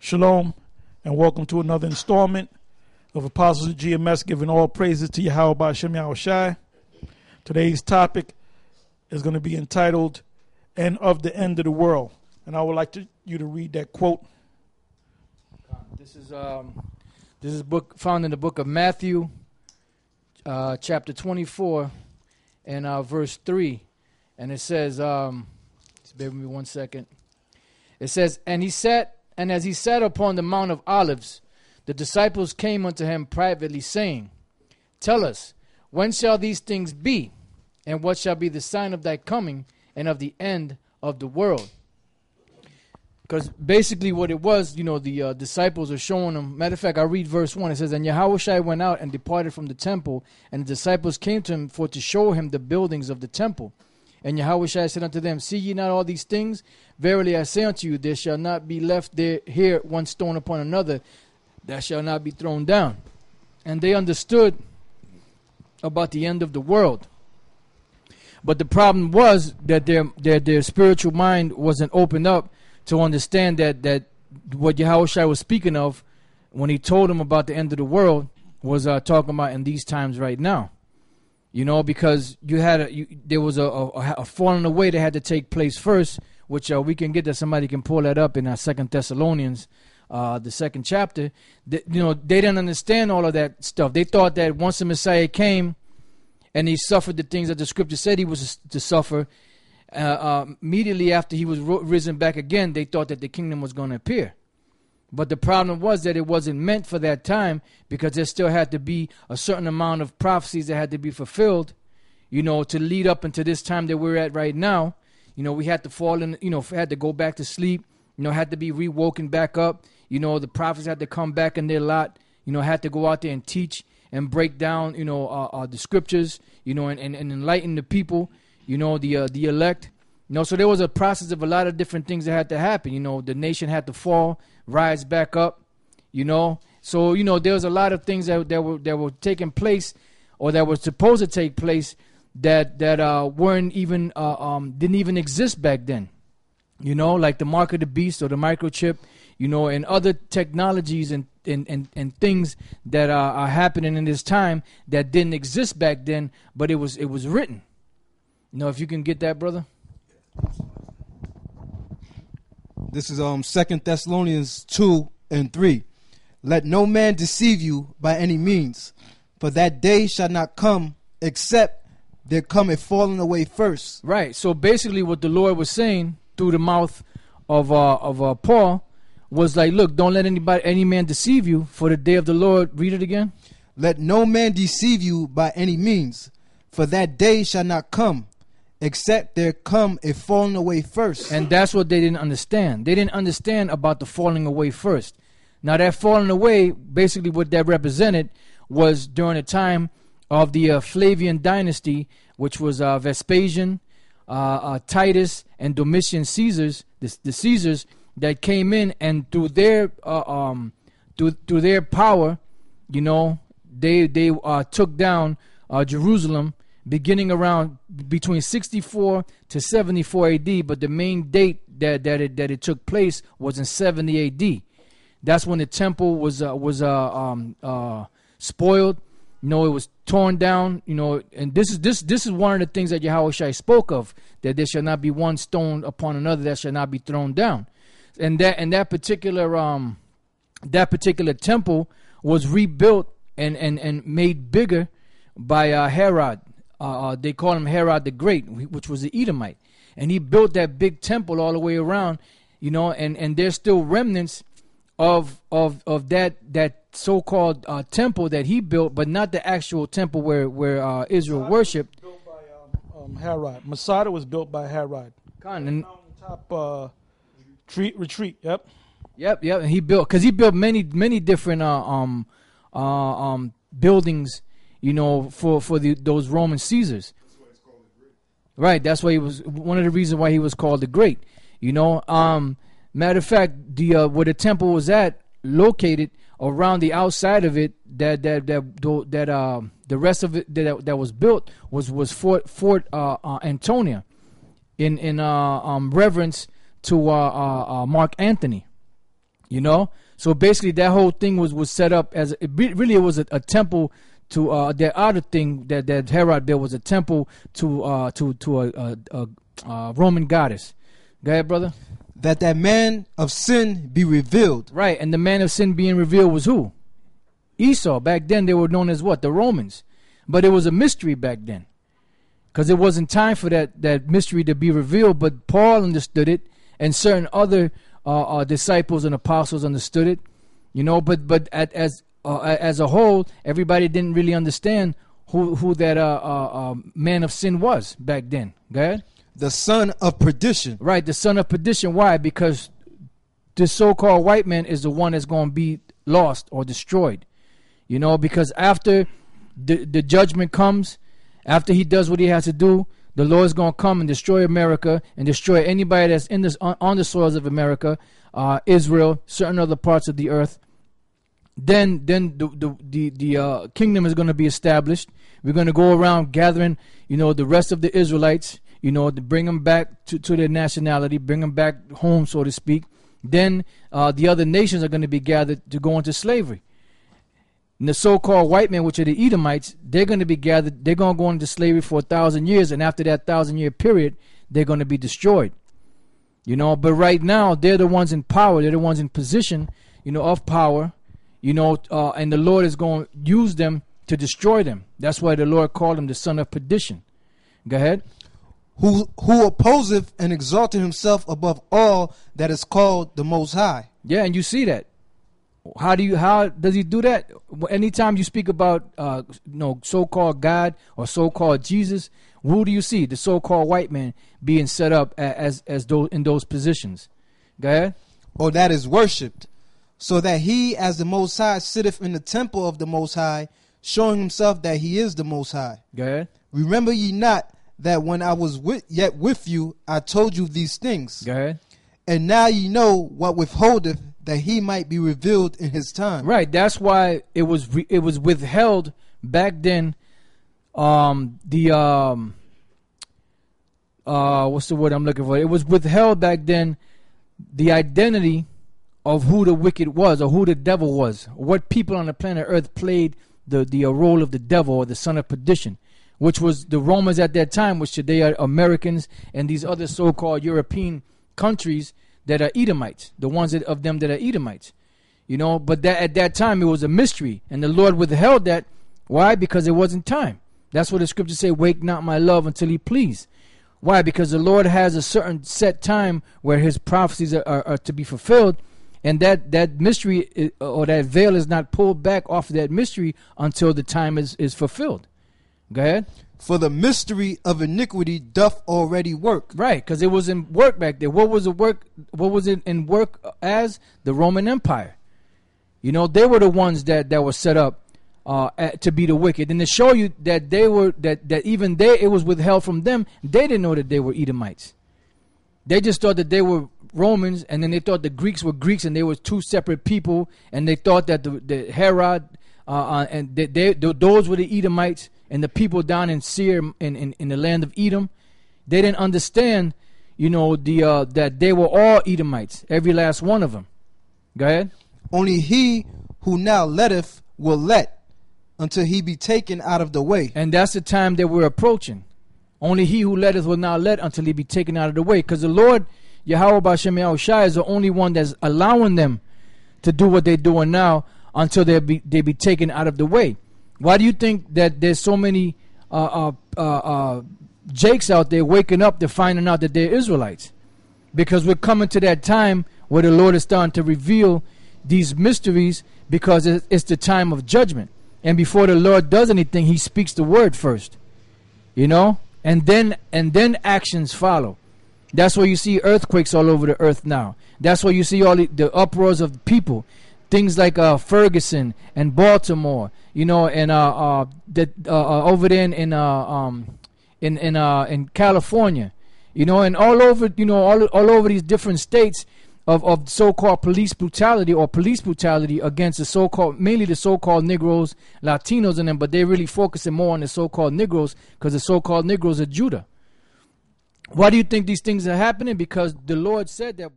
Shalom, and welcome to another installment of Apostles of GMS, giving all praises to Yahweh Ba'Shem Yahushai. Today's topic is going to be entitled, "And of the End of the World." And I would like you to read that quote. This is book found in the book of Matthew, chapter 24, and verse 3. And it says, just bear with me 1 second. It says, And as he sat upon the Mount of Olives, the disciples came unto him privately, saying, Tell us, when shall these things be? And what shall be the sign of thy coming and of the end of the world? Because basically what it was, the disciples are showing them. Matter of fact, I'll read verse 1. It says, And Yahushua went out and departed from the temple, and the disciples came to him for to show him the buildings of the temple. And Yahushua said unto them, See ye not all these things? Verily I say unto you, there shall not be left here one stone upon another that shall not be thrown down. And they understood about the end of the world. But the problem was that their spiritual mind wasn't opened up to understand that what Yahushua was speaking of when he told them about the end of the world was talking about in these times right now. Because there was a falling away that had to take place first, which we can get that. Somebody can pull that up in 2 Thessalonians, the 2nd chapter. They didn't understand all of that stuff. They thought that once the Messiah came and he suffered the things that the scripture said he was to suffer, immediately after he was risen back again, they thought that the kingdom was going to appear. But the problem was that it wasn't meant for that time, because there still had to be a certain amount of prophecies that had to be fulfilled, to lead up into this time that we're at right now. We had to fall in, had to go back to sleep, had to be rewoken back up. The prophets had to come back in their lot, had to go out there and teach and break down, the scriptures, and enlighten the people, the elect. So there was a process of a lot of different things that had to happen. The nation had to fall, rise back up, So, there was a lot of things that were taking place, or that were supposed to take place, that weren't even didn't even exist back then. Like the mark of the beast or the microchip, and other technologies and things that are happening in this time that didn't exist back then, but it was written. If you can get that, brother. This is 2 Thessalonians 2 and 3. Let no man deceive you by any means, for that day shall not come except there come a falling away first. Right. So basically what the Lord was saying through the mouth of Paul was like, look, don't let any man deceive you for the day of the Lord. Read it again. Let no man deceive you by any means, for that day shall not come except there come a falling away first. And that's what they didn't understand. They didn't understand about the falling away first. Now that falling away, basically what that represented was during the time of the Flavian dynasty, which was Vespasian, Titus, and Domitian Caesars, the Caesars that came in, and through their power, they took down Jerusalem, beginning around between 64 to 74 AD, but the main date that it took place was in 70 AD. That's when the temple was spoiled. It was torn down. And this is one of the things that Yahushua spoke of, that there shall not be one stone upon another that shall not be thrown down. And that particular temple was rebuilt and made bigger by Herod. They call him Herod the Great, which was the Edomite, and he built that big temple all the way around, and there's still remnants of that so-called temple that he built, but not the actual temple where Israel worshipped. Built by Herod. Masada was built by Herod. Mountaintop retreat. Yep. And he built many different buildings, for those Roman Caesars. That's why it's called the Great. Right. That's why he was one of the reasons why he was called the Great. Matter of fact, where the temple was located around the outside of it, that the rest of it that was built was Fort Antonia, in reverence to Mark Antony. You know, so basically that whole thing was set up as it was a temple to the other thing that Herod built was a temple to a Roman goddess. Go ahead, brother. That man of sin be revealed. Right, and the man of sin being revealed was who? Esau. Back then they were known as what? The Romans. But it was a mystery back then, because it wasn't time for that mystery to be revealed. But Paul understood it, and certain other disciples and apostles understood it, you know. But as a whole, everybody didn't really understand who that man of sin was back then. Go ahead. The son of perdition. Right, the son of perdition. Why? Because this so-called white man is the one that's going to be lost or destroyed. You know, because after the judgment comes, after he does what he has to do, the Lord is going to come and destroy America and destroy anybody that's in this on the soils of America, Israel, certain other parts of the earth. Then the kingdom is going to be established. We're going to go around gathering, you know, the rest of the Israelites, you know, to bring them back to their nationality, bring them back home, so to speak. Then the other nations are going to be gathered to go into slavery. And the so-called white men, which are the Edomites, they're going to be gathered. They're going to go into slavery for 1,000 years, and after that 1,000-year period, they're going to be destroyed. You know, but right now they're the ones in power. They're the ones in position, you know, of power. You know, and the Lord is going to use them to destroy them. That's why the Lord called him the son of perdition. Go ahead. Who opposeth and exalteth himself above all that is called the Most High. Yeah, and you see that. How does he do that? Anytime you speak about so-called God or so-called Jesus, who do you see? The so-called white man being set up as those in those positions. Go ahead. Or that is worshipped, so that he as the Most High sitteth in the temple of the Most High, showing himself that he is the Most High. Go ahead. Remember ye not that when I was yet with you, I told you these things. Go ahead. And now ye know what withholdeth, that he might be revealed in his time. Right. That's why it was withheld back then. What's the word I'm looking for? It was withheld back then. The identity of who the wicked was, or who the devil was, what people on the planet Earth played the role of the devil or the son of perdition, which was the Romans at that time, which today are Americans and these other so-called European countries that are Edomites, the ones of them that are Edomites, you know. But that at that time it was a mystery, and the Lord withheld that. Why? Because it wasn't time. That's what the scriptures say: "Wake not my love until He please." Why? Because the Lord has a certain set time where His prophecies are to be fulfilled, and that mystery or that veil is not pulled back off of that mystery until the time is fulfilled. Go ahead. For the mystery of iniquity doth already work. Right, because it was in work back there. What was it in work as? The Roman Empire. You know, they were the ones that were set up to be the wicked. And to show you that they were that even it was withheld from them, they didn't know that they were Edomites. They just thought that they were Romans, and then they thought the Greeks were Greeks, and they were two separate people, and they thought that the Herod and those were the Edomites. And the people down in Seir, in the land of Edom, they didn't understand, you know, that they were all Edomites, every last one of them. Go ahead. Only he who now letteth will let, until he be taken out of the way. And that's the time that we're approaching. Only he who letteth will now let, until he be taken out of the way. Because the Lord, Yahweh B'Shem Yahushua, is the only one that's allowing them to do what they're doing now until they be taken out of the way. Why do you think that there's so many Jakes out there waking up to finding out that they're Israelites? Because we're coming to that time where the Lord is starting to reveal these mysteries, because it's the time of judgment. And before the Lord does anything, He speaks the word first, you know, and then actions follow. That's why you see earthquakes all over the earth now. That's why you see all the uproars of people. Things like Ferguson and Baltimore, you know, and over there in California, you know, and all over, you know, all over these different states of so-called police brutality against mainly the so-called Negroes, Latinos in them, but they're really focusing more on the so-called Negroes, because the so-called Negroes are Judah. Why do you think these things are happening? Because the Lord said that